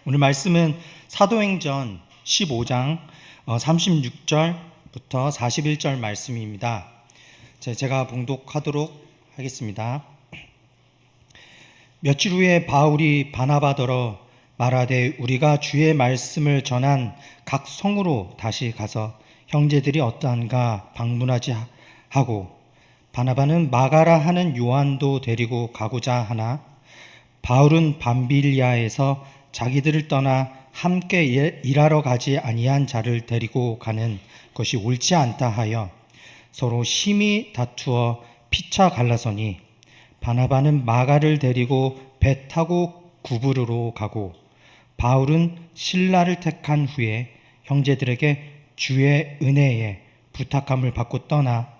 오늘 말씀은 사도행전 15장 36절부터 41절 말씀입니다. 제가 봉독하도록 하겠습니다. 며칠 후에 바울이 바나바더러 말하되 우리가 주의 말씀을 전한 각 성으로 다시 가서 형제들이 어떠한가 방문하지 하고, 바나바는 마가라 하는 요한도 데리고 가고자 하나 바울은 밤빌리아에서 자기들을 떠나 함께 일하러 가지 아니한 자를 데리고 가는 것이 옳지 않다 하여 서로 심히 다투어 피차 갈라서니, 바나바는 마가를 데리고 배 타고 구브르로 가고 바울은 실라를 택한 후에 형제들에게 주의 은혜에 부탁함을 받고 떠나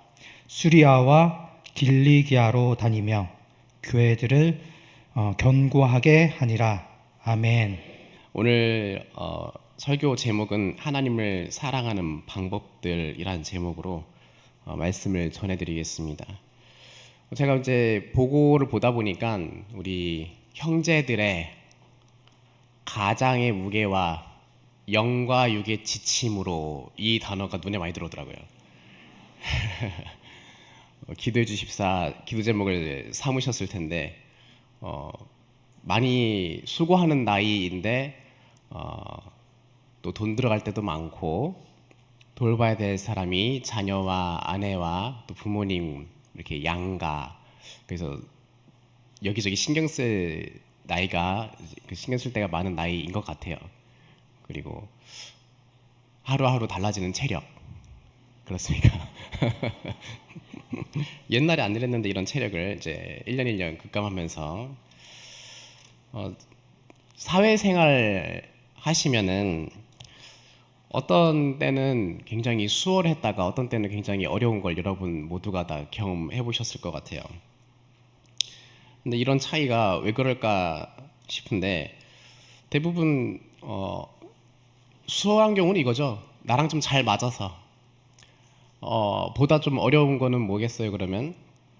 수리아와 길리기아로 다니며 교회들을 견고하게 하니라. 아멘. 오늘 설교 제목은 하나님을 사랑하는 방법들이란 제목으로 말씀을 전해드리겠습니다. 제가 이제 보고를 보다 보니까 우리 형제들의 가장의 무게와 영과 육의 지침으로 이 단어가 눈에 많이 들어오더라고요. 기도해 주십사 기도 제목을 삼으셨을 텐데 많이 수고하는 나이인데 또 돈 들어갈 때도 많고 돌봐야 될 사람이 자녀와 아내와 또 부모님 이렇게 양가, 그래서 여기저기 신경 쓸 나이가, 신경 쓸 때가 많은 나이인 것 같아요. 그리고 하루하루 달라지는 체력, 그렇습니까? 옛날에 안 이랬는데 이런 체력을 이제 1년 1년 급감하면서 사회생활 하시면은 어떤 때는 굉장히 수월했다가 어떤 때는 굉장히 어려운 걸 여러분 모두가 다 경험해 보셨을 것 같아요. 근데 이런 차이가 왜 그럴까 싶은데, 대부분 수월한 경우는 이거죠. 나랑 좀 잘 맞아서. 보다 좀 어려운 거는 뭐겠어요? 그러면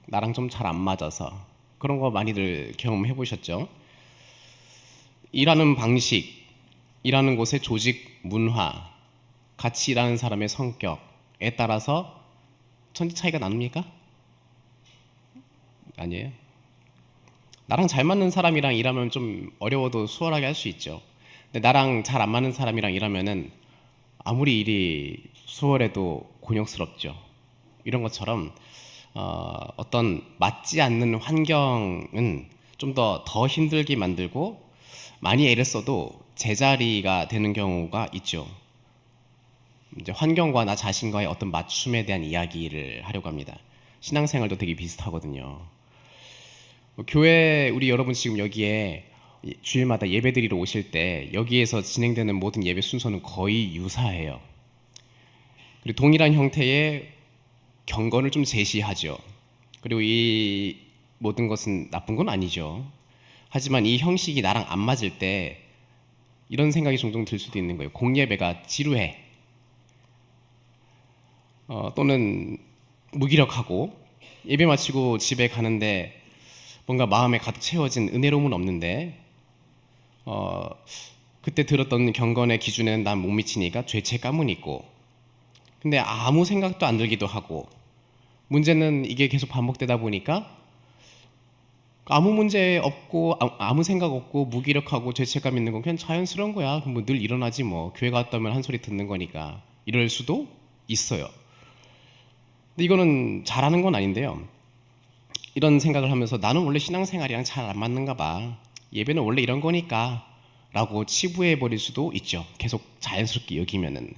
나랑 좀 잘 안 맞아서. 그런 거 많이들 경험해 보셨죠? 일하는 방식, 일하는 곳의 조직 문화, 같이 일하는 사람의 성격에 따라서 천지 차이가 나눕니까? 아니에요. 나랑 잘 맞는 사람이랑 일하면 좀 어려워도 수월하게 할 수 있죠. 근데 나랑 잘 안 맞는 사람이랑 일하면은 아무리 일이 수월해도 곤욕스럽죠. 이런 것처럼 어떤 맞지 않는 환경은 좀 더 힘들게 만들고 많이 애를 써도 제자리가 되는 경우가 있죠. 이제 환경과 나 자신과의 어떤 맞춤에 대한 이야기를 하려고 합니다. 신앙생활도 되게 비슷하거든요. 교회 우리 여러분 지금 여기에 주일마다 예배드리러 오실 때 여기에서 진행되는 모든 예배 순서는 거의 유사해요. 그리고 동일한 형태의 경건을 좀 제시하죠. 그리고 이 모든 것은 나쁜 건 아니죠. 하지만 이 형식이 나랑 안 맞을 때 이런 생각이 종종 들 수도 있는 거예요. 공예배가 지루해. 또는 무기력하고, 예배 마치고 집에 가는데 뭔가 마음에 가득 채워진 은혜로움은 없는데 그때 들었던 경건의 기준에는 난 못 미치니까 죄책감은 있고, 근데 아무 생각도 안 들기도 하고, 문제는 이게 계속 반복되다 보니까 아무 문제 없고 아무 생각 없고 무기력하고 죄책감 있는 건 그냥 자연스러운 거야. 뭐 늘 일어나지 뭐. 교회 갔다 오면 한 소리 듣는 거니까. 이럴 수도 있어요. 근데 이거는 잘하는 건 아닌데요. 이런 생각을 하면서 나는 원래 신앙생활이랑 잘 안 맞는가 봐. 예배는 원래 이런 거니까 라고 치부해 버릴 수도 있죠. 계속 자연스럽게 여기면은.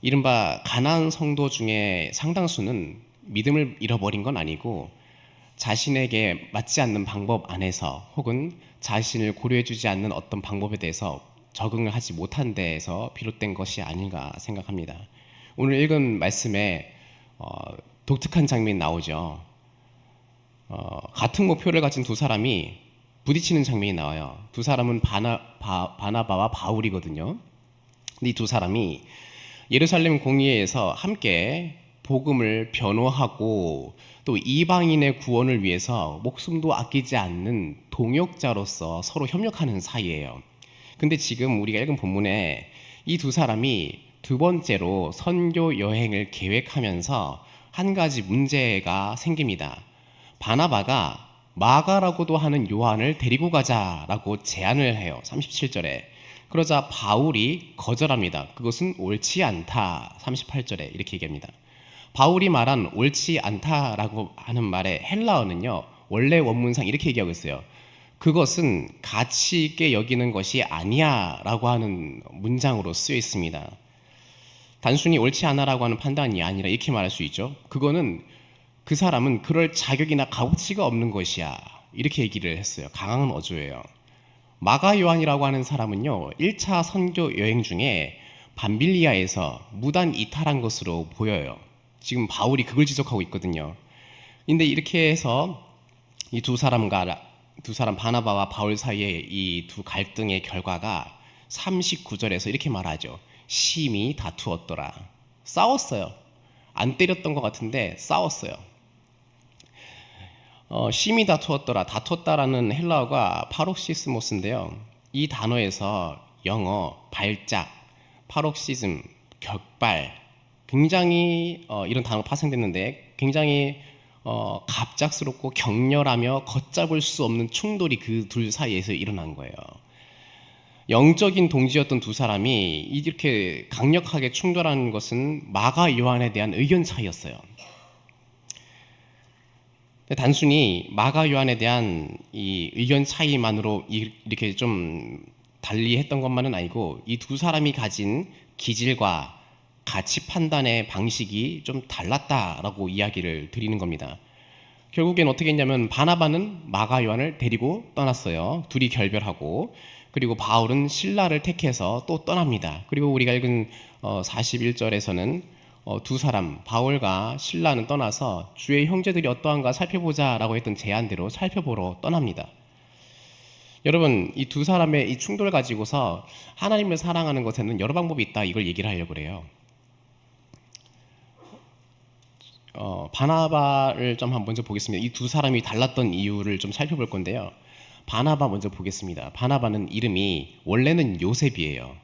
이른바 가나안 성도 중에 상당수는 믿음을 잃어버린 건 아니고 자신에게 맞지 않는 방법 안에서, 혹은 자신을 고려해주지 않는 어떤 방법에 대해서 적응을 하지 못한 데에서 비롯된 것이 아닌가 생각합니다. 오늘 읽은 말씀에 독특한 장면이 나오죠. 같은 목표를 가진 두 사람이 부딪히는 장면이 나와요. 두 사람은 바나바와 바울이거든요. 근데 이 두 사람이 예루살렘 공의회에서 함께 복음을 변호하고 또 이방인의 구원을 위해서 목숨도 아끼지 않는 동역자로서 서로 협력하는 사이예요. 근데 지금 우리가 읽은 본문에 이 두 사람이 두 번째로 선교 여행을 계획하면서 한 가지 문제가 생깁니다. 바나바가 마가라고도 하는 요한을 데리고 가자라고 제안을 해요. 37절에. 그러자 바울이 거절합니다. 그것은 옳지 않다. 38절에 이렇게 얘기합니다. 바울이 말한 옳지 않다라고 하는 말의 헬라어는요, 원래 원문상 이렇게 얘기하고 있어요. 그것은 가치 있게 여기는 것이 아니야 라고 하는 문장으로 쓰여 있습니다. 단순히 옳지 않아라고 하는 판단이 아니라 이렇게 말할 수 있죠. 그거는 그 사람은 그럴 자격이나 값어치가 없는 것이야, 이렇게 얘기를 했어요. 강한 어조예요. 마가 요한이라고 하는 사람은요, 1차 선교 여행 중에 밤빌리아에서 무단 이탈한 것으로 보여요. 지금 바울이 그걸 지적하고 있거든요. 근데 이렇게 해서 이 두 사람 바나바와 바울 사이의 이 두 갈등의 결과가 39절에서 이렇게 말하죠. 심히 다투었더라. 싸웠어요. 안 때렸던 것 같은데 싸웠어요. 심히 다투었더라. 다투었다라는 헬라어가 파록시스모스인데요. 이 단어에서 영어 발작, 파록시즘, 격발, 굉장히 이런 단어가 파생됐는데 굉장히 갑작스럽고 격렬하며 걷잡을 수 없는 충돌이 그 둘 사이에서 일어난 거예요. 영적인 동지였던 두 사람이 이렇게 강력하게 충돌하는 것은 마가 요한에 대한 의견 차이였어요. 단순히 마가 요한에 대한 이 의견 차이만으로 이렇게 좀 달리 했던 것만은 아니고 이 두 사람이 가진 기질과 가치 판단의 방식이 좀 달랐다라고 이야기를 드리는 겁니다. 결국엔 어떻게 했냐면 바나바는 마가 요한을 데리고 떠났어요. 둘이 결별하고, 그리고 바울은 실라를 택해서 또 떠납니다. 그리고 우리가 읽은 41절에서는 두 사람 바울과 실라는 떠나서 주의 형제들이 어떠한가 살펴보자라고 했던 제안대로 살펴보러 떠납니다. 여러분, 이 두 사람의 이 충돌 가지고서 하나님을 사랑하는 것에는 여러 방법이 있다, 이걸 얘기를 하려고 그래요. 바나바를 좀 먼저 보겠습니다. 이 두 사람이 달랐던 이유를 좀 살펴볼 건데요. 바나바 먼저 보겠습니다. 바나바는 이름이 원래는 요셉이에요.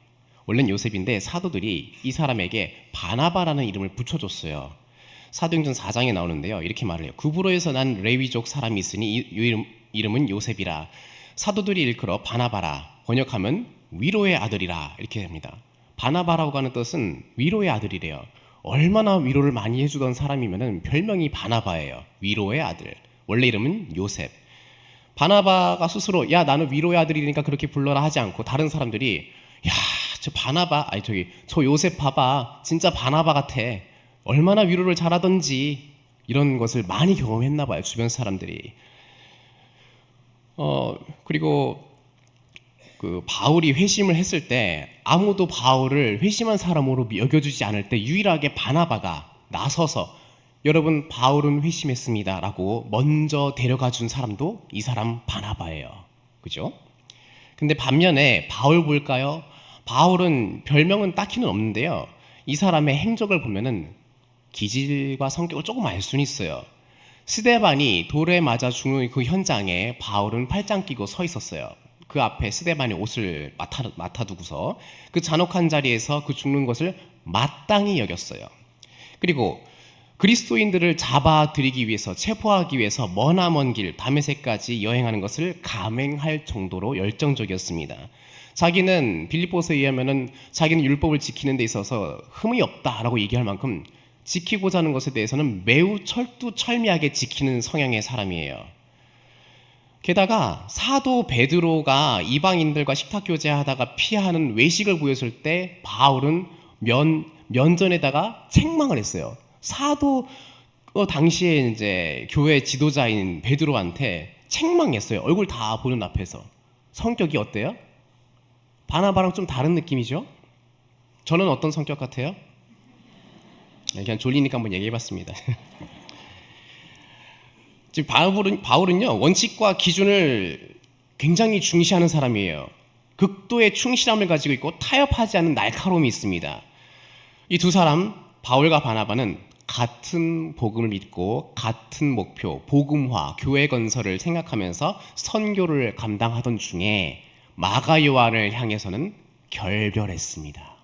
원래는 요셉인데 사도들이 이 사람에게 바나바라는 이름을 붙여줬어요. 사도행전 4장에 나오는데요. 이렇게 말을 해요. 구브로에서 난 레위족 사람이 있으니 이 이름은 요셉이라. 사도들이 일컬어 바나바라. 번역하면 위로의 아들이라, 이렇게 합니다. 바나바라고 하는 뜻은 위로의 아들이래요. 얼마나 위로를 많이 해주던 사람이면은 별명이 바나바예요. 위로의 아들. 원래 이름은 요셉. 바나바가 스스로 야, 나는 위로의 아들이니까 그렇게 불러라 하지 않고 다른 사람들이 야, 저 요셉 봐봐, 진짜 바나바 같아, 얼마나 위로를 잘하던지, 이런 것을 많이 경험했나 봐요, 주변 사람들이. 그리고 그 바울이 회심을 했을 때 아무도 바울을 회심한 사람으로 여겨주지 않을 때 유일하게 바나바가 나서서 여러분, 바울은 회심했습니다 라고 먼저 데려가 준 사람도 이 사람 바나바예요. 그죠? 근데 반면에 바울 볼까요? 바울은 별명은 딱히는 없는데요. 이 사람의 행적을 보면은 기질과 성격을 조금 알 수는 있어요. 스데반이 돌에 맞아 죽는 그 현장에 바울은 팔짱 끼고 서 있었어요. 그 앞에 스데반이 옷을 맡아두고서 그 잔혹한 자리에서 그 죽는 것을 마땅히 여겼어요. 그리고 그리스도인들을 잡아들이기 위해서, 체포하기 위해서 머나먼 길 다메섹까지 여행하는 것을 감행할 정도로 열정적이었습니다. 자기는 빌립보서에 의하면은 자기는 율법을 지키는 데 있어서 흠이 없다라고 얘기할 만큼 지키고자 하는 것에 대해서는 매우 철두철미하게 지키는 성향의 사람이에요. 게다가 사도 베드로가 이방인들과 식탁 교제하다가 피하는 외식을 보였을 때 바울은 면전에다가 책망을 했어요. 사도 당시에 이제 교회 지도자인 베드로한테 책망했어요. 얼굴 다 보는 앞에서. 성격이 어때요? 바나바랑 좀 다른 느낌이죠? 저는 어떤 성격 같아요? 그냥 졸리니까 한번 얘기해봤습니다. 지금 바울은요, 원칙과 기준을 굉장히 중시하는 사람이에요. 극도의 충실함을 가지고 있고 타협하지 않는 날카로움이 있습니다. 이 두 사람, 바울과 바나바는 같은 복음을 믿고 같은 목표, 복음화, 교회 건설을 생각하면서 선교를 감당하던 중에 마가 요한을 향해서는 결별했습니다.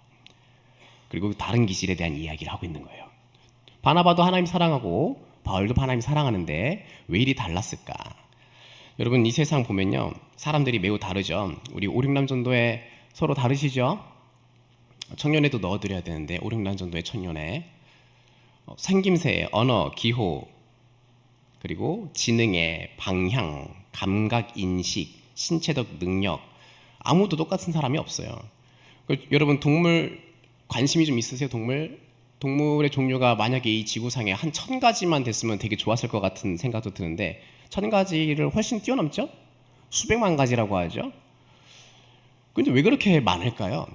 그리고 다른 기질에 대한 이야기를 하고 있는 거예요. 바나바도 하나님 사랑하고 바울도 하나님 사랑하는데 왜 이리 달랐을까? 여러분, 이 세상 보면요, 사람들이 매우 다르죠. 우리 오륙남전도에 서로 다르시죠? 청년회도 넣어드려야 되는데 오륙남전도의 청년회 생김새, 언어, 기호, 그리고 지능의 방향, 감각, 인식, 신체적 능력, 아무도 똑같은 사람이 없어요. 여러분, 동물 관심이 좀 있으세요? 동물의 종류가 만약에 이 지구상에 한 1000가지만 됐으면 되게 좋았을 것 같은 생각도 드는데 1000가지를 훨씬 뛰어넘죠? 수백만 가지라고 하죠. 근데 왜 그렇게 많을까요?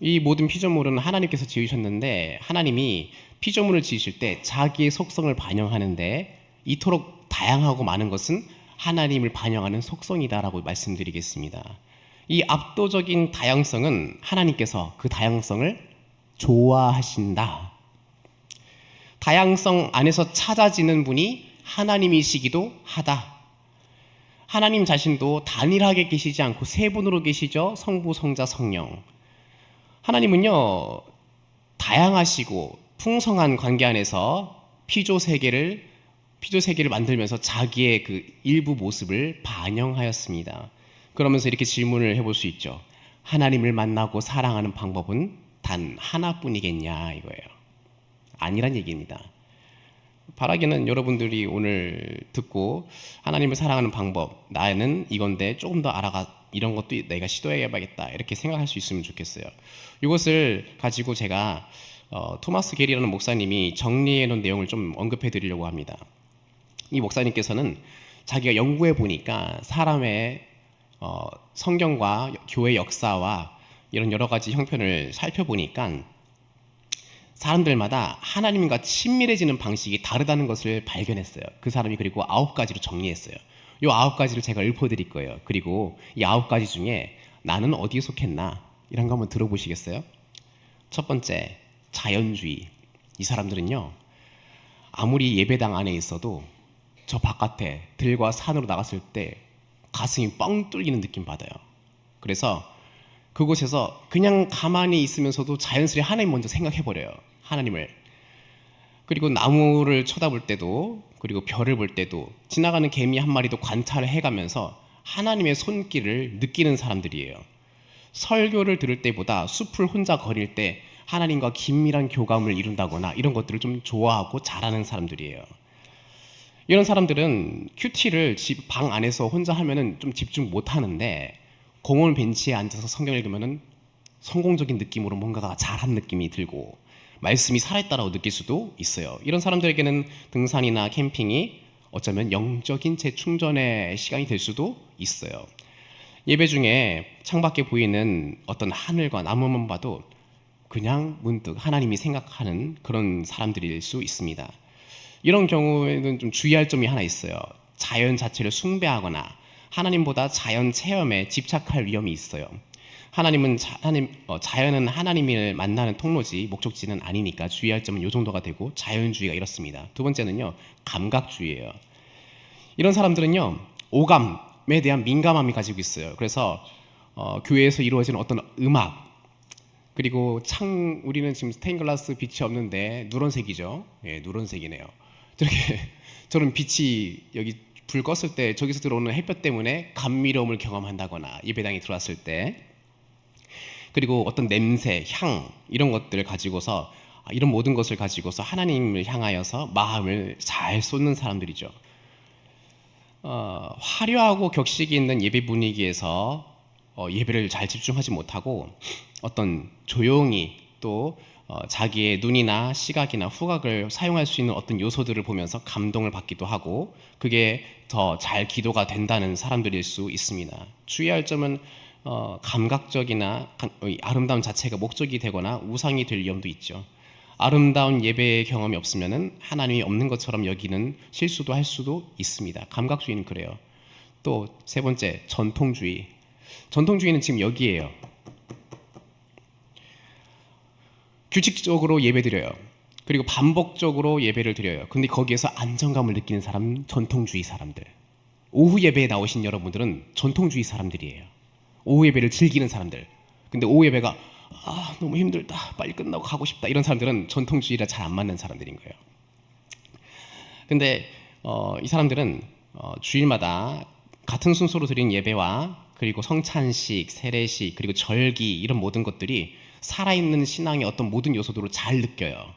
이 모든 피조물은 하나님께서 지으셨는데 하나님이 피조물을 지으실 때 자기의 속성을 반영하는데 이토록 다양하고 많은 것은 하나님을 반영하는 속성이다라고 말씀드리겠습니다. 이 압도적인 다양성은 하나님께서 그 다양성을 좋아하신다. 다양성 안에서 찾아지는 분이 하나님이시기도 하다. 하나님 자신도 단일하게 계시지 않고 세 분으로 계시죠. 성부, 성자, 성령. 하나님은요, 다양하시고 풍성한 관계 안에서 피조 세계를 만들면서 자기의 그 일부 모습을 반영하였습니다. 그러면서 이렇게 질문을 해볼 수 있죠. 하나님을 만나고 사랑하는 방법은 단 하나뿐이겠냐 이거예요. 아니란 얘기입니다. 바라기는 여러분들이 오늘 듣고 하나님을 사랑하는 방법, 나는 이건데 조금 더 이런 것도 내가 시도해봐야겠다 이렇게 생각할 수 있으면 좋겠어요. 이것을 가지고 제가 토마스 게리라는 목사님이 정리해 놓은 내용을 좀 언급해 드리려고 합니다. 이 목사님께서는 자기가 연구해 보니까 사람의 성경과 교회 역사와 이런 여러 가지 형편을 살펴보니까 사람들마다 하나님과 친밀해지는 방식이 다르다는 것을 발견했어요. 그 사람이 그리고 9가지로 정리했어요. 이 9가지를 제가 읊어드릴 거예요. 그리고 이 9가지 중에 나는 어디에 속했나 이런 거 한번 들어보시겠어요? 첫 번째, 자연주의. 이 사람들은요, 아무리 예배당 안에 있어도 저 바깥에 들과 산으로 나갔을 때 가슴이 뻥 뚫리는 느낌 받아요. 그래서 그곳에서 그냥 가만히 있으면서도 자연스레 하나님 먼저 생각해버려요. 하나님을. 그리고 나무를 쳐다볼 때도, 그리고 별을 볼 때도, 지나가는 개미 한 마리도 관찰을 해가면서 하나님의 손길을 느끼는 사람들이에요. 설교를 들을 때보다 숲을 혼자 거닐 때 하나님과 긴밀한 교감을 이룬다거나 이런 것들을 좀 좋아하고 잘하는 사람들이에요. 이런 사람들은 큐티를 집 방 안에서 혼자 하면은 좀 집중 못 하는데 공원 벤치에 앉아서 성경 읽으면은 성공적인 느낌으로 뭔가가 잘한 느낌이 들고 말씀이 살아있다라고 느낄 수도 있어요. 이런 사람들에게는 등산이나 캠핑이 어쩌면 영적인 재충전의 시간이 될 수도 있어요. 예배 중에 창밖에 보이는 어떤 하늘과 나무만 봐도 그냥 문득 하나님이 생각하는 그런 사람들일 수 있습니다. 이런 경우에는 좀 주의할 점이 하나 있어요. 자연 자체를 숭배하거나 하나님보다 자연 체험에 집착할 위험이 있어요. 자연은 하나님을 만나는 통로지 목적지는 아니니까 주의할 점은 이 정도가 되고, 자연주의가 이렇습니다. 두 번째는요, 감각주의예요. 이런 사람들은요, 오감에 대한 민감함이 가지고 있어요. 그래서 교회에서 이루어지는 어떤 음악, 그리고 우리는 지금 스테인글라스 빛이 없는데 누런색이죠. 예, 누런색이네요. 저런 빛이 여기 불 껐을 때 저기서 들어오는 햇볕 때문에 감미로움을 경험한다거나 예배당에 들어왔을 때, 그리고 어떤 냄새, 향 이런 것들을 가지고서, 이런 모든 것을 가지고서 하나님을 향하여서 마음을 잘 쏟는 사람들이죠. 화려하고 격식이 있는 예배 분위기에서 예배를 잘 집중하지 못하고 어떤 조용히 또 자기의 눈이나 시각이나 후각을 사용할 수 있는 어떤 요소들을 보면서 감동을 받기도 하고, 그게 더 잘 기도가 된다는 사람들일 수 있습니다. 주의할 점은 감각적이나 아름다움 자체가 목적이 되거나 우상이 될 위험도 있죠. 아름다운 예배의 경험이 없으면 하나님이 없는 것처럼 여기는 실수도 할 수도 있습니다. 감각주의는 그래요. 또 세 번째, 전통주의. 전통주의는 지금 여기에요. 규칙적으로 예배드려요. 그리고 반복적으로 예배를 드려요. 근데 거기에서 안정감을 느끼는 사람은 전통주의 사람들. 오후 예배에 나오신 여러분들은 전통주의 사람들이에요. 오후 예배를 즐기는 사람들. 근데 오후 예배가 너무 힘들다, 빨리 끝나고 가고 싶다, 이런 사람들은 전통주의라 잘 안 맞는 사람들인 거예요. 근데 이 사람들은 주일마다 같은 순서로 드린 예배와 그리고 성찬식, 세례식, 그리고 절기, 이런 모든 것들이 살아있는 신앙의 어떤 모든 요소들을 잘 느껴요.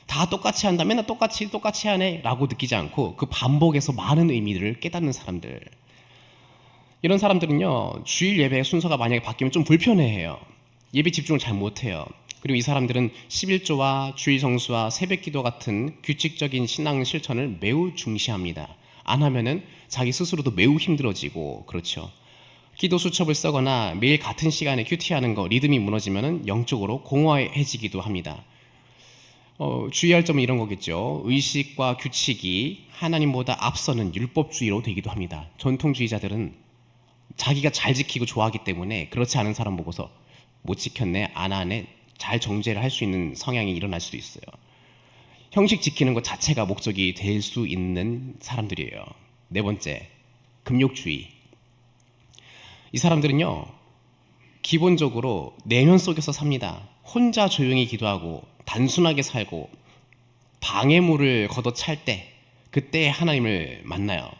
다 똑같이 한다, 맨날 똑같이 하네 라고 느끼지 않고 그 반복에서 많은 의미들을 깨닫는 사람들. 이런 사람들은요, 주일 예배 순서가 만약에 바뀌면 좀 불편해해요. 예배 집중을 잘 못해요. 그리고 이 사람들은 11조와 주일 성수와 새벽 기도 같은 규칙적인 신앙 실천을 매우 중시합니다. 안 하면은 자기 스스로도 매우 힘들어지고, 그렇죠. 기도 수첩을 쓰거나 매일 같은 시간에 큐티하는 거, 리듬이 무너지면은 영적으로 공허해지기도 합니다. 주의할 점은 이런 거겠죠. 의식과 규칙이 하나님보다 앞서는 율법주의로 되기도 합니다. 전통주의자들은 자기가 잘 지키고 좋아하기 때문에 그렇지 않은 사람 보고서 못 지켰네, 안 하네, 잘 정죄를 할 수 있는 성향이 일어날 수도 있어요. 형식 지키는 것 자체가 목적이 될 수 있는 사람들이에요. 네 번째, 금욕주의. 이 사람들은요, 기본적으로 내면 속에서 삽니다. 혼자 조용히 기도하고 단순하게 살고 방해물을 걷어찰 때, 그때 하나님을 만나요.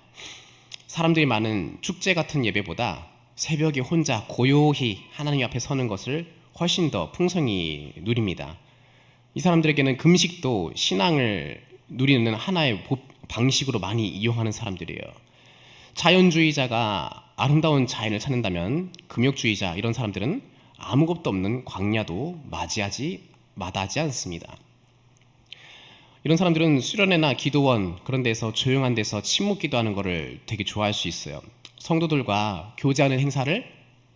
사람들이 많은 축제 같은 예배보다 새벽에 혼자 고요히 하나님 앞에 서는 것을 훨씬 더 풍성히 누립니다. 이 사람들에게는 금식도 신앙을 누리는 하나의 방식으로 많이 이용하는 사람들이에요. 자연주의자가 아름다운 자연을 찾는다면 금욕주의자, 이런 사람들은 아무것도 없는 광야도 마다하지 않습니다. 이런 사람들은 수련회나 기도원, 그런 데서 조용한 데서 침묵 기도하는 것을 되게 좋아할 수 있어요. 성도들과 교제하는 행사를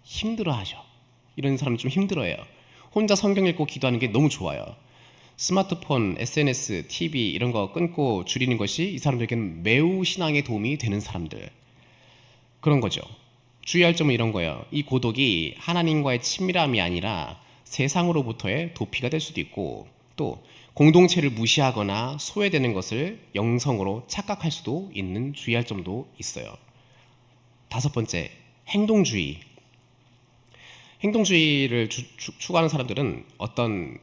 힘들어하죠. 이런 사람은 좀 힘들어해요. 혼자 성경 읽고 기도하는 게 너무 좋아요. 스마트폰, SNS, TV 이런 거 끊고 줄이는 것이 이 사람들에게는 매우 신앙에 도움이 되는 사람들, 그런 거죠. 주의할 점은 이런 거예요. 이 고독이 하나님과의 친밀함이 아니라 세상으로부터의 도피가 될 수도 있고, 또 공동체를 무시하거나 소외되는 것을 영성으로 착각할 수도 있는 주의할 점도 있어요. 다섯 번째, 행동주의. 행동주의를 추구하는 사람들은 어떤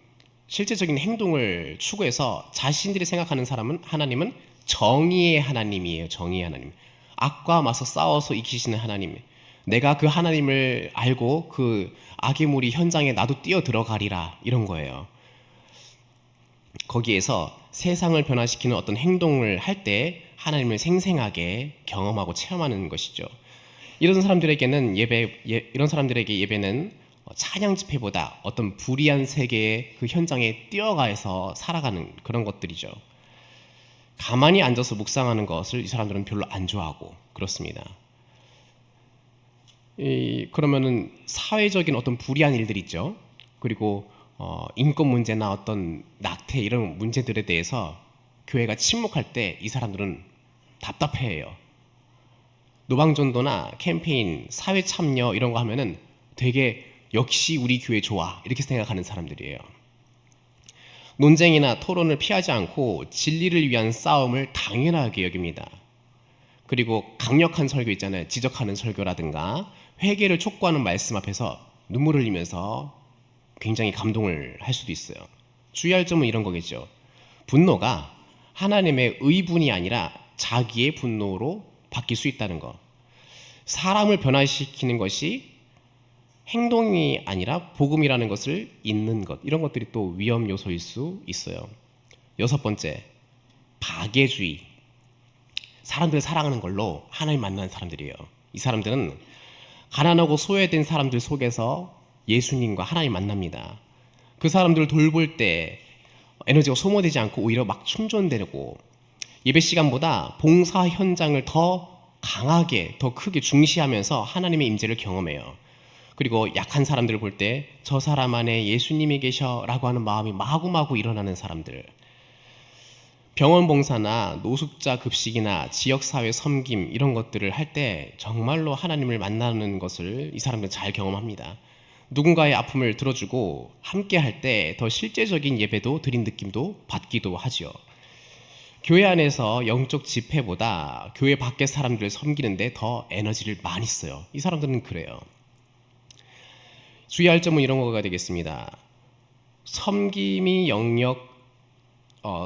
실제적인 행동을 추구해서 자신들이 생각하는 하나님은 정의의 하나님이에요. 정의의 하나님. 악과 맞서 싸워서 이기시는 하나님. 내가 그 하나님을 알고 그 악의 무리 현장에 나도 뛰어 들어가리라, 이런 거예요. 거기에서 세상을 변화시키는 어떤 행동을 할 때 하나님을 생생하게 경험하고 체험하는 것이죠. 이런 사람들에게 예배는 찬양 집회보다 어떤 불의한 세계의 그 현장에 뛰어가서 살아가는 그런 것들이죠. 가만히 앉아서 묵상하는 것을 이 사람들은 별로 안 좋아하고 그렇습니다. 그러면은 사회적인 어떤 불의한 일들 있죠. 그리고 인권 문제나 어떤 낙태, 이런 문제들에 대해서 교회가 침묵할 때 이 사람들은 답답해해요. 노방전도나 캠페인, 사회 참여 이런 거 하면은 되게 역시 우리 교회 좋아, 이렇게 생각하는 사람들이에요. 논쟁이나 토론을 피하지 않고 진리를 위한 싸움을 당연하게 여깁니다. 그리고 강력한 설교 있잖아요. 지적하는 설교라든가 회개를 촉구하는 말씀 앞에서 눈물을 흘리면서 굉장히 감동을 할 수도 있어요. 주의할 점은 이런 거겠죠. 분노가 하나님의 의분이 아니라 자기의 분노로 바뀔 수 있다는 거. 사람을 변화시키는 것이 행동이 아니라 복음이라는 것을 잊는 것, 이런 것들이 또 위험 요소일 수 있어요. 여섯 번째, 박애주의. 사람들을 사랑하는 걸로 하나님 만나는 사람들이에요. 이 사람들은 가난하고 소외된 사람들 속에서 예수님과 하나님 만납니다. 그 사람들을 돌볼 때 에너지가 소모되지 않고 오히려 막 충전되고, 예배 시간보다 봉사 현장을 더 강하게, 더 크게 중시하면서 하나님의 임재를 경험해요. 그리고 약한 사람들을 볼 때 저 사람 안에 예수님이 계셔라고 하는 마음이 마구마구 일어나는 사람들. 병원 봉사나 노숙자 급식이나 지역사회 섬김, 이런 것들을 할 때 정말로 하나님을 만나는 것을 이 사람들은 잘 경험합니다. 누군가의 아픔을 들어주고 함께 할 때 더 실제적인 예배도 드린 느낌도 받기도 하죠. 교회 안에서 영적 집회보다 교회 밖의 사람들을 섬기는데 더 에너지를 많이 써요. 이 사람들은 그래요. 주의할 점은 이런 거가 되겠습니다. 섬김이 영역,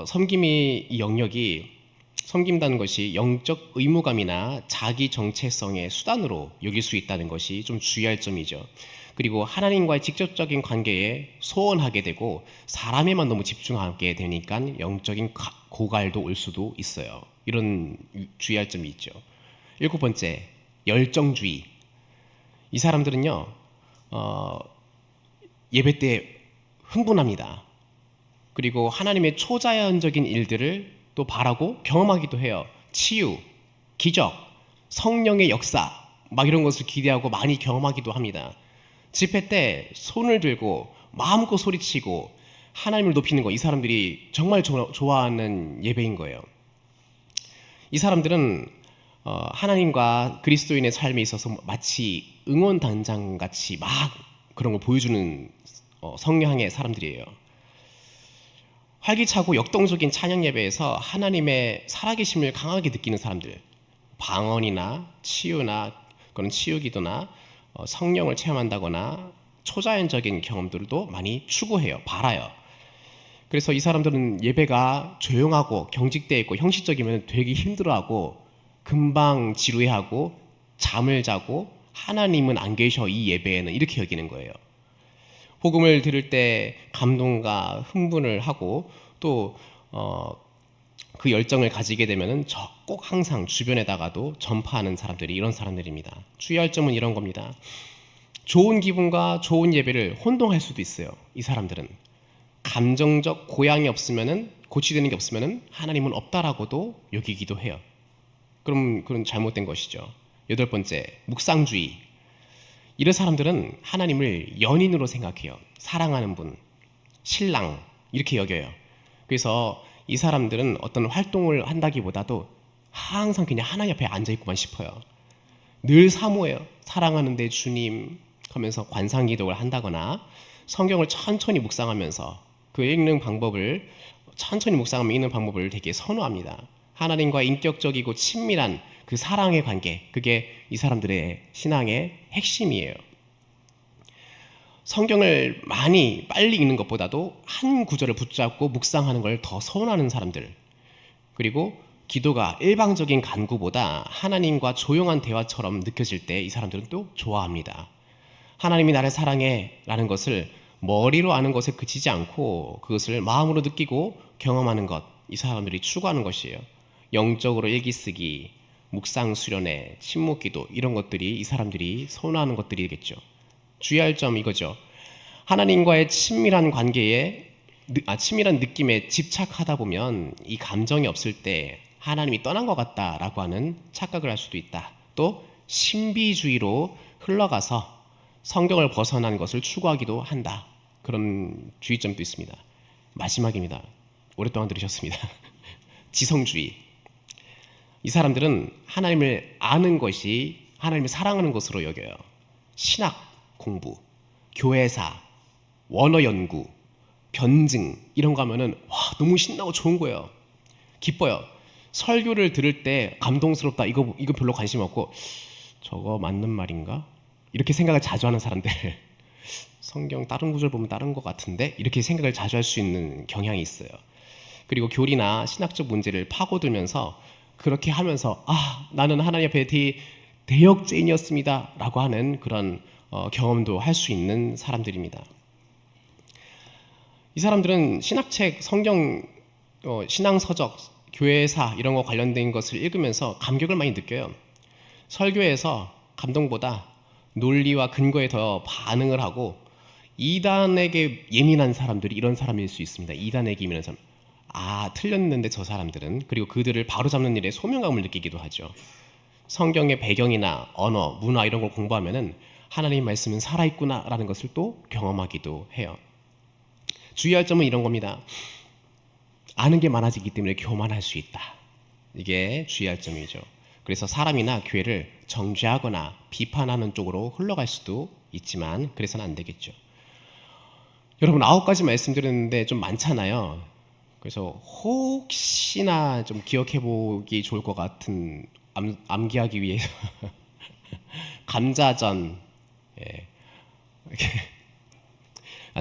섬김이 이 영역이 섬긴다는 것이 영적 의무감이나 자기 정체성의 수단으로 여길 수 있다는 것이 좀 주의할 점이죠. 그리고 하나님과의 직접적인 관계에 소원하게 되고 사람에만 너무 집중하게 되니까 영적인 고갈도 올 수도 있어요. 이런 주의할 점이 있죠. 7번째, 열정주의. 이 사람들은요, 예배 때 흥분합니다. 그리고 하나님의 초자연적인 일들을 또 바라고 경험하기도 해요. 치유, 기적, 성령의 역사 막 이런 것을 기대하고 많이 경험하기도 합니다. 집회 때 손을 들고 마음껏 소리치고 하나님을 높이는 거, 이 사람들이 정말 좋아하는 예배인 거예요. 이 사람들은 하나님과 그리스도인의 삶에 있어서 마치 응원단장 같이 막 그런 걸 보여주는 성향의 사람들이에요. 활기차고 역동적인 찬양 예배에서 하나님의 살아계심을 강하게 느끼는 사람들, 방언이나 치유나 그런 치유기도나 성령을 체험한다거나 초자연적인 경험들도 많이 추구해요. 바라요. 그래서 이 사람들은 예배가 조용하고 경직되어 있고 형식적이면 되게 힘들어하고 금방 지루해하고 잠을 자고 하나님은 안 계셔 이 예배에는, 이렇게 여기는 거예요. 복음을 들을 때 감동과 흥분을 하고 또 그 열정을 가지게 되면은 꼭 항상 주변에다가도 전파하는 사람들이 이런 사람들입니다. 주의할 점은 이런 겁니다. 좋은 기분과 좋은 예배를 혼동할 수도 있어요. 이 사람들은 감정적 고양이 없으면은, 고치되는 게 없으면은 하나님은 없다라고도 여기기도 해요. 그런 잘못된 것이죠. 8번째, 묵상주의. 이런 사람들은 하나님을 연인으로 생각해요. 사랑하는 분, 신랑 이렇게 여겨요. 그래서 이 사람들은 어떤 활동을 한다기보다도 항상 그냥 하나님 앞에 앉아있고만 싶어요. 늘 사모해요. 사랑하는데 주님 하면서 관상기도를 한다거나 성경을 천천히 묵상하면서 그 읽는 방법을, 천천히 묵상하면 읽는 방법을 되게 선호합니다. 하나님과 인격적이고 친밀한 그 사랑의 관계, 그게 이 사람들의 신앙의 핵심이에요. 성경을 빨리 읽는 것보다도 한 구절을 붙잡고 묵상하는 걸 더 선호하는 사람들, 그리고 기도가 일방적인 간구보다 하나님과 조용한 대화처럼 느껴질 때 이 사람들은 또 좋아합니다. 하나님이 나를 사랑해 라는 것을 머리로 아는 것에 그치지 않고 그것을 마음으로 느끼고 경험하는 것, 이 사람들이 추구하는 것이에요. 영적으로 일기쓰기, 묵상 수련회, 침묵기도, 이런 것들이 이 사람들이 선호하는 것들이겠죠. 주의할 점 이거죠. 하나님과의 친밀한 관계에, 친밀한 느낌에 집착하다 보면 이 감정이 없을 때 하나님이 떠난 것 같다라고 하는 착각을 할 수도 있다. 또 신비주의로 흘러가서 성경을 벗어난 것을 추구하기도 한다. 그런 주의점도 있습니다. 마지막입니다. 오랫동안 들으셨습니다. 지성주의. 이 사람들은 하나님을 아는 것이 하나님을 사랑하는 것으로 여겨요. 신학 공부, 교회사, 원어 연구, 변증 이런 거 하면은 와, 너무 신나고 좋은 거예요. 기뻐요. 설교를 들을 때 감동스럽다, 이거 별로 관심 없고 저거 맞는 말인가? 이렇게 생각을 자주 하는 사람들. 성경 다른 구절 보면 다른 것 같은데, 이렇게 생각을 자주 할 수 있는 경향이 있어요. 그리고 교리나 신학적 문제를 파고들면서 그렇게 하면서 나는 하나님 앞에 대역죄인이었습니다 라고 하는 그런 경험도 할 수 있는 사람들입니다. 이 사람들은 신학책, 성경, 신앙서적, 교회사 이런 거 관련된 것을 읽으면서 감격을 많이 느껴요. 설교에서 감동보다 논리와 근거에 더 반응을 하고, 이단에게 예민한 사람들이 이런 사람일 수 있습니다. 이단에게 예민한 사람, 틀렸는데 저 사람들은, 그리고 그들을 바로잡는 일에 소명감을 느끼기도 하죠. 성경의 배경이나 언어, 문화 이런 걸 공부하면은 하나님 말씀은 살아있구나 라는 것을 또 경험하기도 해요. 주의할 점은 이런 겁니다. 아는 게 많아지기 때문에 교만할 수 있다. 이게 주의할 점이죠. 그래서 사람이나 교회를 정죄하거나 비판하는 쪽으로 흘러갈 수도 있지만 그래서는 안 되겠죠. 여러분, 9가지 말씀드렸는데 좀 많잖아요. 그래서 혹시나 좀 기억해 보기 좋을 것 같은, 암기하기 위해서 감자전,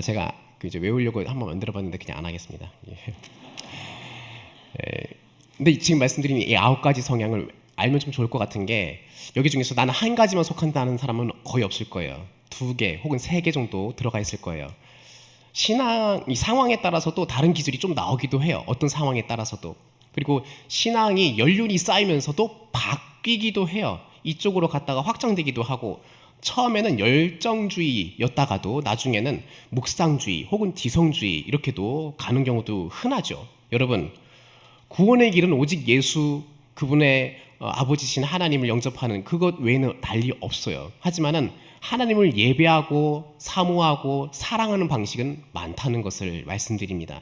제가 이제 외우려고 한번 만들어봤는데 그냥 안 하겠습니다. 예. 근데 지금 말씀드린 이 9가지 성향을 알면 좀 좋을 것 같은 게 여기 중에서 나는 한 가지만 속한다는 사람은 거의 없을 거예요. 2개 혹은 3개 정도 들어가 있을 거예요. 신앙 이 상황에 따라서도 다른 기질이 좀 나오기도 해요. 어떤 상황에 따라서도. 그리고 신앙이 연륜이 쌓이면서도 바뀌기도 해요. 이쪽으로 갔다가 확장되기도 하고 처음에는 열정주의였다가도 나중에는 묵상주의 혹은 지성주의 이렇게도 가는 경우도 흔하죠. 여러분, 구원의 길은 오직 예수 그분의 아버지신 하나님을 영접하는 그것 외에는 달리 없어요. 하지만은 하나님을 예배하고 사모하고 사랑하는 방식은 많다는 것을 말씀드립니다.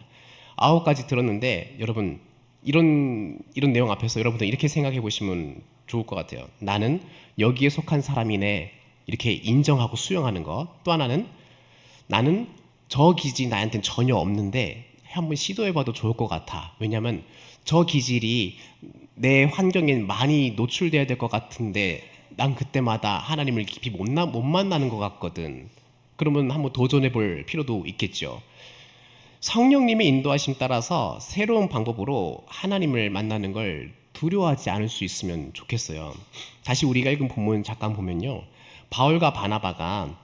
9가지 들었는데 여러분 이런 내용 앞에서 여러분들 이렇게 생각해 보시면 좋을 것 같아요. 나는 여기에 속한 사람이네 이렇게 인정하고 수용하는 것. 또 하나는 나는 저 기질이 나한테는 전혀 없는데 한번 시도해봐도 좋을 것 같아. 왜냐하면 저 기질이 내 환경에 많이 노출돼야 될 것 같은데 난 그때마다 하나님을 깊이 못 만나는 것 같거든. 그러면 한번 도전해볼 필요도 있겠죠. 성령님의 인도하심 따라서 새로운 방법으로 하나님을 만나는 걸 두려워하지 않을 수 있으면 좋겠어요. 다시 우리가 읽은 본문 잠깐 보면요. 바울과 바나바가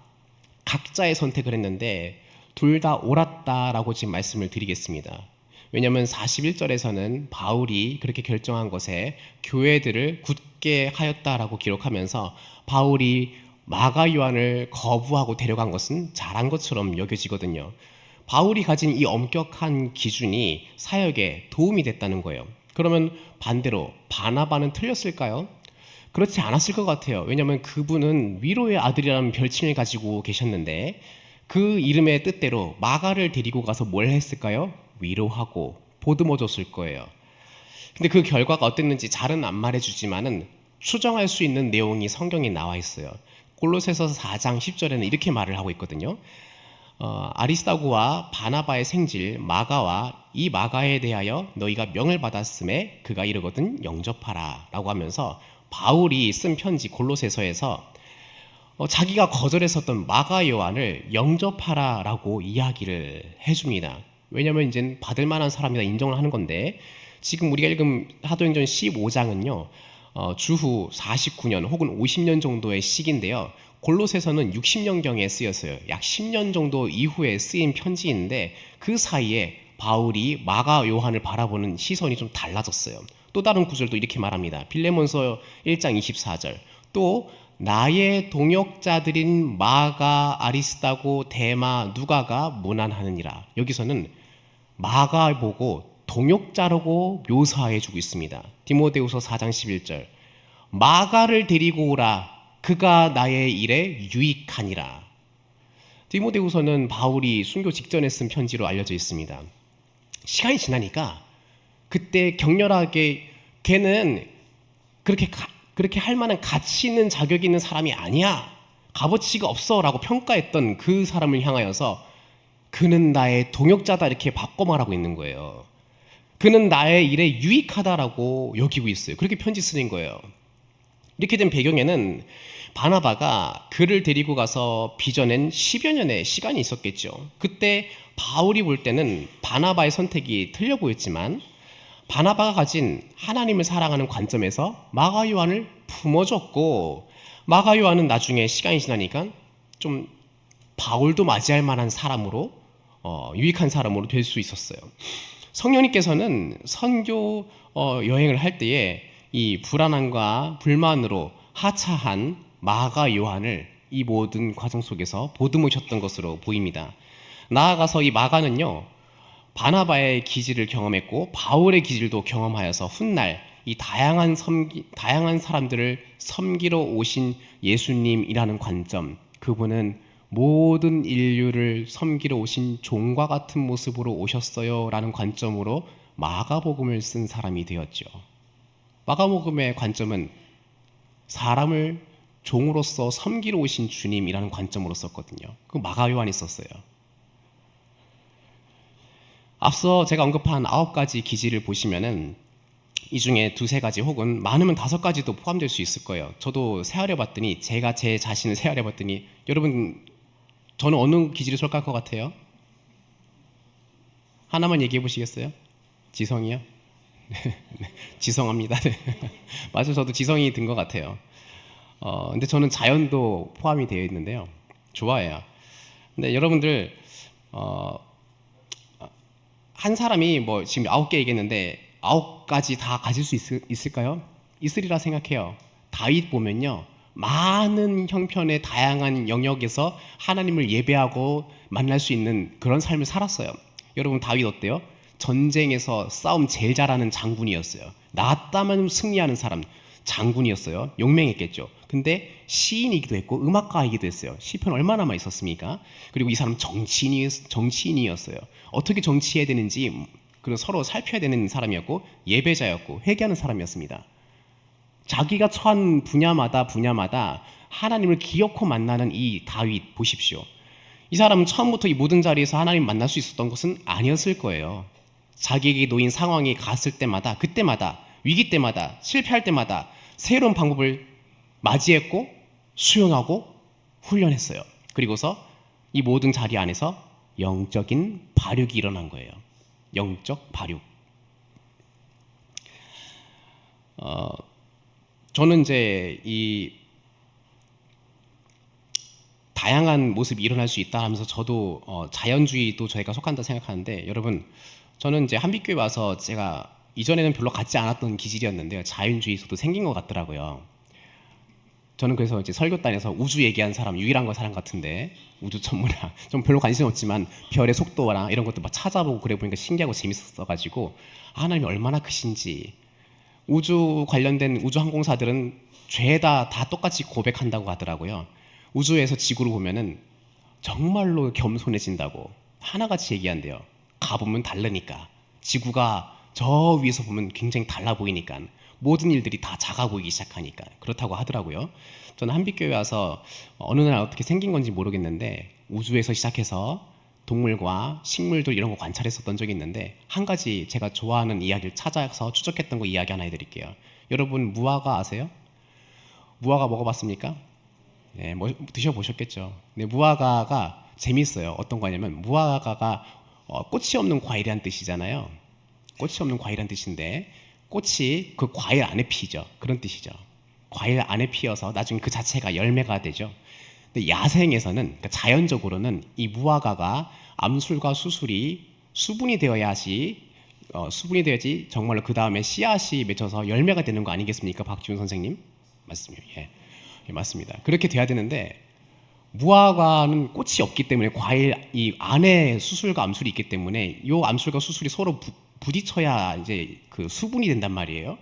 각자의 선택을 했는데 둘 다 옳았다라고 지금 말씀을 드리겠습니다. 왜냐하면 41절에서는 바울이 그렇게 결정한 것에 교회들을 굳게 하였다라고 기록하면서 바울이 마가 요한을 거부하고 데려간 것은 잘한 것처럼 여겨지거든요. 바울이 가진 이 엄격한 기준이 사역에 도움이 됐다는 거예요. 그러면 반대로 바나바는 틀렸을까요? 그렇지 않았을 것 같아요. 왜냐하면 그분은 위로의 아들이라는 별칭을 가지고 계셨는데 그 이름의 뜻대로 마가를 데리고 가서 뭘 했을까요? 위로하고 보듬어줬을 거예요. 근데 그 결과가 어땠는지 잘은 안 말해주지만은 추정할 수 있는 내용이 성경에 나와 있어요. 골로새서 4장 10절에는 이렇게 말을 하고 있거든요. 아리스다고와 바나바의 생질 마가와 이 마가에 대하여 너희가 명을 받았음에 그가 이르거든 영접하라 라고 하면서 바울이 쓴 편지 골로새서에서 자기가 거절했었던 마가 요한을 영접하라 라고 이야기를 해줍니다. 왜냐하면 이제 받을 만한 사람이다 인정을 하는 건데 지금 우리가 읽은 사도행전 15장은요 주후 49년 혹은 50년 정도의 시기인데요. 골로새서는 60년경에 쓰였어요. 약 10년 정도 이후에 쓰인 편지인데 그 사이에 바울이 마가 요한을 바라보는 시선이 좀 달라졌어요. 또 다른 구절도 이렇게 말합니다. 빌레몬서 1장 24절 또 나의 동역자들인 마가, 아리스다고, 데마, 누가가 문안하느니라. 여기서는 마가 보고 동역자라고 묘사해주고 있습니다. 디모데후서 4장 11절 마가를 데리고 오라. 그가 나의 일에 유익하니라. 디모데후서는 바울이 순교 직전에 쓴 편지로 알려져 있습니다. 시간이 지나니까 그때 격렬하게 걔는 그렇게 할 만한 가치 있는 자격이 있는 사람이 아니야. 값어치가 없어 라고 평가했던 그 사람을 향하여서 그는 나의 동역자다 이렇게 바꿔 말하고 있는 거예요. 그는 나의 일에 유익하다라고 여기고 있어요. 그렇게 편지 쓰는 거예요. 이렇게 된 배경에는 바나바가 그를 데리고 가서 빚어낸 10여 년의 시간이 있었겠죠. 그때 바울이 볼 때는 바나바의 선택이 틀려 보였지만 바나바가 가진 하나님을 사랑하는 관점에서 마가 요한을 품어줬고 마가 요한은 나중에 시간이 지나니까 좀 바울도 맞이할 만한 사람으로 유익한 사람으로 될 수 있었어요. 성령님께서는 선교 여행을 할 때에 이 불안함과 불만으로 하차한 마가 요한을 이 모든 과정 속에서 보듬으셨던 것으로 보입니다. 나아가서 이 마가는요 바나바의 기질을 경험했고 바울의 기질도 경험하여서 훗날 이 다양한 사람들을 섬기러 오신 예수님이라는 관점, 그분은 모든 인류를 섬기러 오신 종과 같은 모습으로 오셨어요 라는 관점으로 마가복음을 쓴 사람이 되었죠. 마가복음의 관점은 사람을 종으로서 섬기러 오신 주님이라는 관점으로 썼거든요. 그 마가 요한이 썼어요. 앞서 제가 언급한 9가지 기질을 보시면은 이 중에 2-3가지 혹은 많으면 5가지도 포함될 수 있을 거예요. 저도 세아려 봤더니 제가 제 자신을 세아려 봤더니 여러분 저는 어느 기질에 속할 것 같아요? 하나만 얘기해 보시겠어요? 지성이요? 지성합니다. 네. 맞아요. 저도 지성이 든 것 같아요. 근데 저는 자연도 포함이 되어 있는데요. 좋아해요. 근데 여러분들, 한 사람이 뭐 지금 9개 얘기했는데 9가지 다 가질 수 있을까요? 있으리라 생각해요. 다윗 보면요. 많은 형편의 다양한 영역에서 하나님을 예배하고 만날 수 있는 그런 삶을 살았어요. 여러분 다윗 어때요? 전쟁에서 싸움 제일 잘하는 장군이었어요. 나왔다면 승리하는 사람 장군이었어요. 용맹했겠죠. 근데 시인이기도 했고 음악가이기도 했어요. 시편 얼마나 많이 썼습니까? 그리고 이 사람 정치인이었어요. 어떻게 정치해야 되는지 그리고 서로 살펴야 되는 사람이었고 예배자였고 회개하는 사람이었습니다. 자기가 처한 분야마다 하나님을 기어코 만나는 이 다윗 보십시오. 이 사람은 처음부터 이 모든 자리에서 하나님 만날 수 있었던 것은 아니었을 거예요. 자기에게 놓인 상황이 갔을 때마다 그때마다 위기 때마다 실패할 때마다 새로운 방법을 맞이했고 수용하고 훈련했어요. 그리고서 이 모든 자리 안에서 영적인 발육이 일어난 거예요. 영적 발육. 저는 이제 이 다양한 모습이 일어날 수 있다 하면서 저도 자연주의도 저희가 속한다 생각하는데 여러분 저는 이제 한빛교회 와서 제가 이전에는 별로 갖지 않았던 기질이었는데요. 자연주의에서도 생긴 것 같더라고요. 저는 그래서 이제 설교단에서 우주 얘기한 사람 유일한 거 사람 같은데 우주 천문학 좀 별로 관심 없지만 별의 속도나 이런 것도 막 찾아보고 그래 보니까 신기하고 재밌었어가지고 하나님이 얼마나 크신지 우주 관련된 우주 항공사들은 죄다 다 똑같이 고백한다고 하더라고요. 우주에서 지구로 보면은 정말로 겸손해진다고 하나같이 얘기한대요. 가보면 다르니까 지구가 저 위에서 보면 굉장히 달라 보이니까 모든 일들이 다 작아 보이기 시작하니까 그렇다고 하더라고요. 저는 한빛교회 와서 어느 날 어떻게 생긴 건지 모르겠는데 우주에서 시작해서 동물과 식물들 이런 거 관찰했었던 적이 있는데 한 가지 제가 좋아하는 이야기를 찾아서 추적했던 거 이야기 하나 해드릴게요. 여러분 무화과 아세요? 무화과 먹어봤습니까? 네, 뭐 드셔보셨겠죠. 근데 무화과가 재밌어요. 어떤 거냐면 무화과가 꽃이 없는 과일이란 뜻이잖아요. 꽃이 없는 과일이란 뜻인데 꽃이 그 과일 안에 피죠. 그런 뜻이죠. 과일 안에 피어서 나중에 그 자체가 열매가 되죠. 근데 야생에서는 그러니까 자연적으로는 이 무화과가 암술과 수술이 수분이 되어야지 수분이 되어야지 정말로 그 다음에 씨앗이 맺혀서 열매가 되는 거 아니겠습니까, 박지훈 선생님? 맞습니다. 예, 맞습니다. 그렇게 돼야 되는데 무화과는 꽃이 없기 때문에 과일 이 안에 수술과 암술이 있기 때문에 이 암술과 수술이 서로 부딪혀야 이제 그 수분이 된단 말이에요.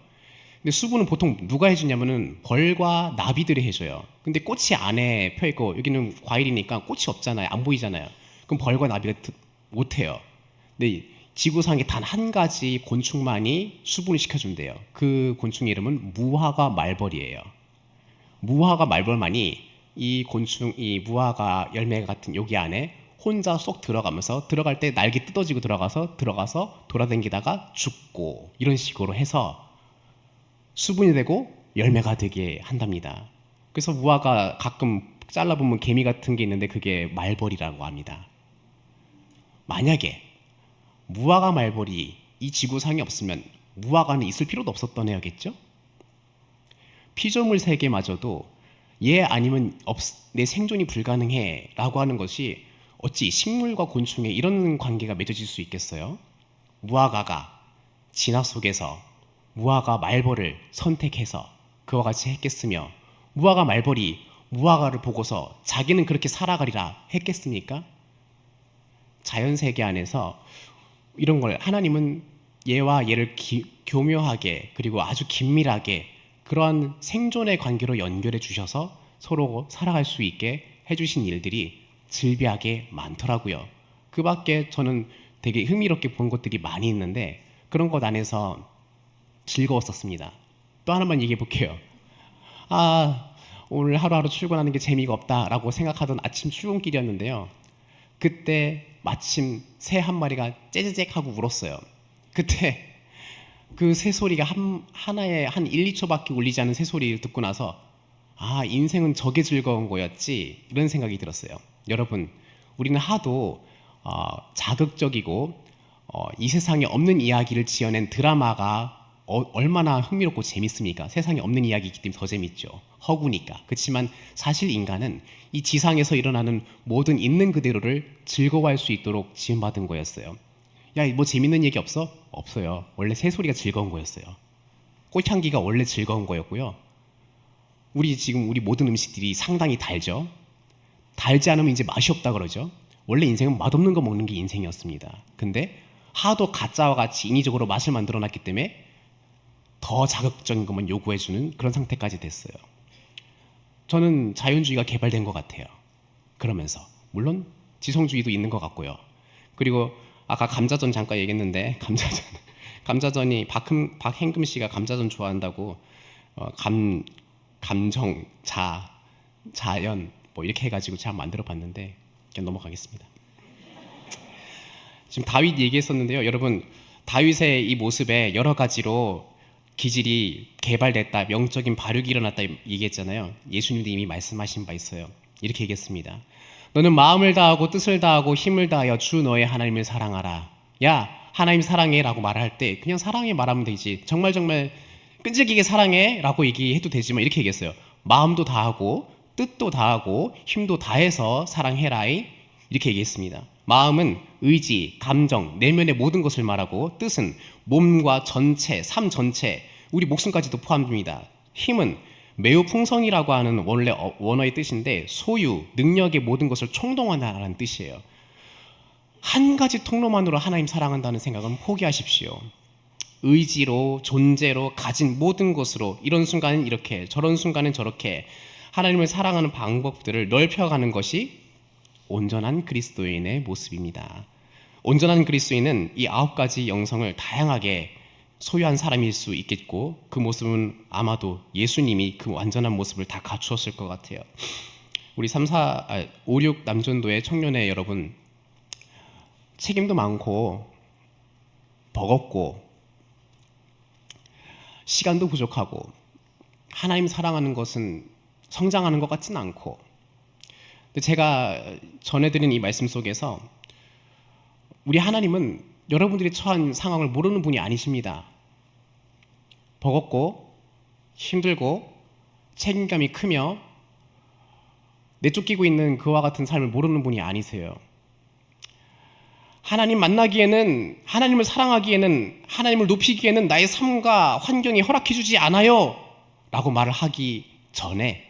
근데 수분은 보통 누가 해주냐면은 벌과 나비들이 해줘요. 근데 꽃이 안에 펴 있고 여기는 과일이니까 꽃이 없잖아요. 안 보이잖아요. 그럼 벌과 나비가 못 해요. 근데 지구상에 단 한 가지 곤충만이 수분을 시켜준대요. 그 곤충의 이름은 무화과 말벌이에요. 무화과 말벌만이 이 곤충, 이 무화과 열매 같은 여기 안에 혼자 쏙 들어가면서 들어갈 때 날개 뜯어지고 들어가서 돌아다니다가 죽고 이런 식으로 해서 수분이 되고 열매가 되게 한답니다. 그래서 무화과 가끔 잘라보면 개미 같은 게 있는데 그게 말벌이라고 합니다. 만약에 무화과 말벌이 이 지구상에 없으면 무화과는 있을 필요도 없었던 애였겠죠? 피조물 세계마저도 얘 아니면 내 생존이 불가능해 라고 하는 것이 어찌 식물과 곤충에 이런 관계가 맺어질 수 있겠어요? 무화과가 진화 속에서 무화과 말벌을 선택해서 그와 같이 했겠으며 무화과 말벌이 무화과를 보고서 자기는 그렇게 살아가리라 했겠습니까? 자연세계 안에서 이런 걸 하나님은 얘와 얘를 교묘하게 그리고 아주 긴밀하게 그러한 생존의 관계로 연결해 주셔서 서로 살아갈 수 있게 해주신 일들이 즐비하게 많더라고요. 그 밖에 저는 되게 흥미롭게 본 것들이 많이 있는데 그런 것 안에서 즐거웠었습니다. 또 하나만 얘기해 볼게요. 오늘 하루하루 출근하는 게 재미가 없다라고 생각하던 아침 출근길이었는데요. 그때 마침 새 한 마리가 째재잭 하고 울었어요. 그때 그 새소리가 하나에 한 1, 2초밖에 울리지 않은 새소리를 듣고 나서 인생은 저게 즐거운 거였지 이런 생각이 들었어요. 여러분 우리는 하도 자극적이고 이 세상에 없는 이야기를 지어낸 드라마가 얼마나 흥미롭고 재밌습니까? 세상에 없는 이야기이기 때문에 더 재밌죠. 허구니까. 그렇지만 사실 인간은 이 지상에서 일어나는 모든 있는 그대로를 즐거워할 수 있도록 지음받은 거였어요. 야, 뭐 재밌는 얘기 없어? 없어요. 원래 새소리가 즐거운 거였어요. 꽃향기가 원래 즐거운 거였고요. 우리 모든 음식들이 상당히 달죠. 달지 않으면 이제 맛이 없다 그러죠. 원래 인생은 맛없는 거 먹는 게 인생이었습니다. 근데 하도 가짜와 같이 인위적으로 맛을 만들어 놨기 때문에 더 자극적인 것만 요구해주는 그런 상태까지 됐어요. 저는 자연주의가 개발된 것 같아요. 그러면서 물론 지성주의도 있는 것 같고요. 그리고 아까 감자전 잠깐 얘기했는데 감자전이 박행금 씨가 감자전 좋아한다고 감정 자연 뭐 이렇게 해가지고 제가 만들어봤는데 그냥 넘어가겠습니다. 지금 다윗 얘기했었는데요. 여러분 다윗의 이 모습에 여러 가지로 기질이 개발됐다, 영적인 발육이 일어났다 얘기했잖아요. 예수님도 이미 말씀하신 바 있어요. 이렇게 얘기했습니다. 너는 마음을 다하고 뜻을 다하고 힘을 다하여 주 너의 하나님을 사랑하라. 야, 하나님 사랑해 라고 말할 때 그냥 사랑해 말하면 되지. 정말 끈질기게 사랑해 라고 얘기해도 되지만 이렇게 얘기했어요. 마음도 다하고 뜻도 다하고 힘도 다해서 사랑해라이 이렇게 얘기했습니다. 마음은 의지, 감정, 내면의 모든 것을 말하고 뜻은 몸과 전체, 삶 전체, 우리 목숨까지도 포함됩니다. 힘은 매우 풍성이라고 하는 원래 원어의 뜻인데 소유, 능력의 모든 것을 총동원하라는 뜻이에요. 한 가지 통로만으로 하나님 사랑한다는 생각은 포기하십시오. 의지로, 존재로, 가진 모든 것으로 이런 순간은 이렇게, 저런 순간은 저렇게 하나님을 사랑하는 방법들을 넓혀가는 것이 온전한 그리스도인의 모습입니다. 온전한 그리스도인은 이 9가지 영성을 다양하게 소유한 사람일 수 있겠고 그 모습은 아마도 예수님이 그 완전한 모습을 다 갖추었을 것 같아요. 우리 5, 6 남전도의 청년회 여러분 책임도 많고 버겁고 시간도 부족하고 하나님 사랑하는 것은 성장하는 것 같지는 않고 근데 제가 전해드린 이 말씀 속에서 우리 하나님은 여러분들이 처한 상황을 모르는 분이 아니십니다. 버겁고 힘들고 책임감이 크며 내쫓기고 있는 그와 같은 삶을 모르는 분이 아니세요. 하나님 만나기에는 하나님을 사랑하기에는 하나님을 높이기에는 나의 삶과 환경이 허락해주지 않아요 라고 말을 하기 전에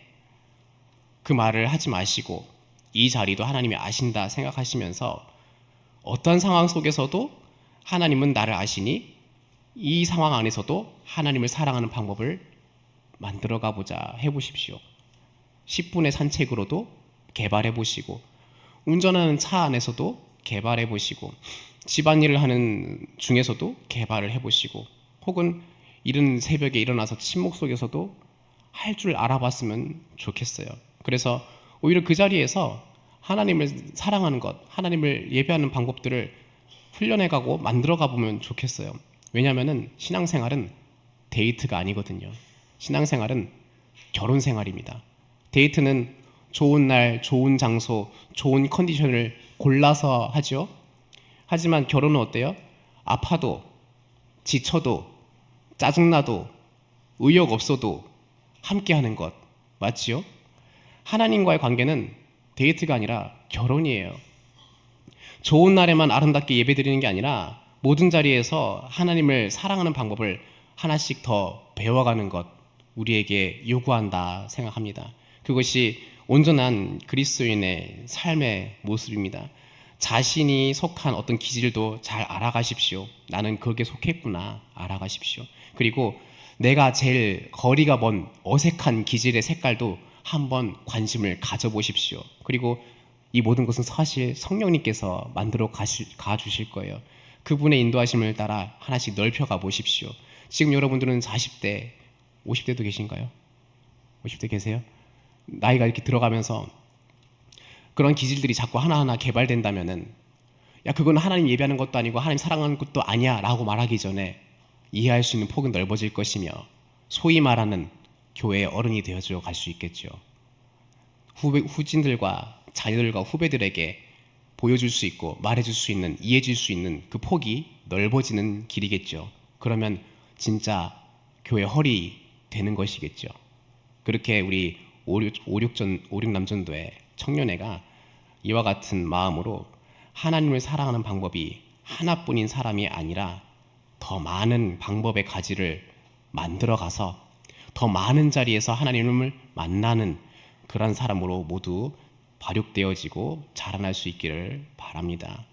그 말을 하지 마시고 이 자리도 하나님이 아신다 생각하시면서 어떤 상황 속에서도 하나님은 나를 아시니 이 상황 안에서도 하나님을 사랑하는 방법을 만들어가 보자 해보십시오. 10분의 산책으로도 개발해 보시고 운전하는 차 안에서도 개발해 보시고 집안일을 하는 중에서도 개발을 해보시고 혹은 이른 새벽에 일어나서 침묵 속에서도 할 줄 알아봤으면 좋겠어요. 그래서 오히려 그 자리에서 하나님을 사랑하는 것, 하나님을 예배하는 방법들을 훈련해가고 만들어가 보면 좋겠어요. 왜냐하면 신앙생활은 데이트가 아니거든요. 신앙생활은 결혼생활입니다. 데이트는 좋은 날, 좋은 장소, 좋은 컨디션을 골라서 하죠. 하지만 결혼은 어때요? 아파도, 지쳐도, 짜증나도, 의욕 없어도 함께하는 것 맞지요? 하나님과의 관계는 데이트가 아니라 결혼이에요. 좋은 날에만 아름답게 예배드리는 게 아니라 모든 자리에서 하나님을 사랑하는 방법을 하나씩 더 배워가는 것 우리에게 요구한다 생각합니다. 그것이 온전한 그리스도인의 삶의 모습입니다. 자신이 속한 어떤 기질도 잘 알아가십시오. 나는 거기에 속했구나 알아가십시오. 그리고 내가 제일 거리가 먼 어색한 기질의 색깔도 한번 관심을 가져보십시오. 그리고 이 모든 것은 사실 성령님께서 만들어 가주실 거예요. 그분의 인도하심을 따라 하나씩 넓혀가 보십시오. 지금 여러분들은 40대, 50대도 계신가요? 50대 계세요? 나이가 이렇게 들어가면서 그런 기질들이 자꾸 하나하나 개발된다면은 야 그건 하나님 예배하는 것도 아니고 하나님 사랑하는 것도 아니야 라고 말하기 전에 이해할 수 있는 폭은 넓어질 것이며 소위 말하는 교회의 어른이 되어져 갈 수 있겠죠. 후진들과 자녀들과 후배들에게 보여줄 수 있고 말해줄 수 있는, 이해해줄 수 있는 그 폭이 넓어지는 길이겠죠. 그러면 진짜 교회 헐이 되는 것이겠죠. 그렇게 우리 56남전도의 청년회가 이와 같은 마음으로 하나님을 사랑하는 방법이 하나뿐인 사람이 아니라 더 많은 방법의 가지를 만들어가서 더 많은 자리에서 하나님을 만나는 그런 사람으로 모두 발육되어지고 자라날 수 있기를 바랍니다.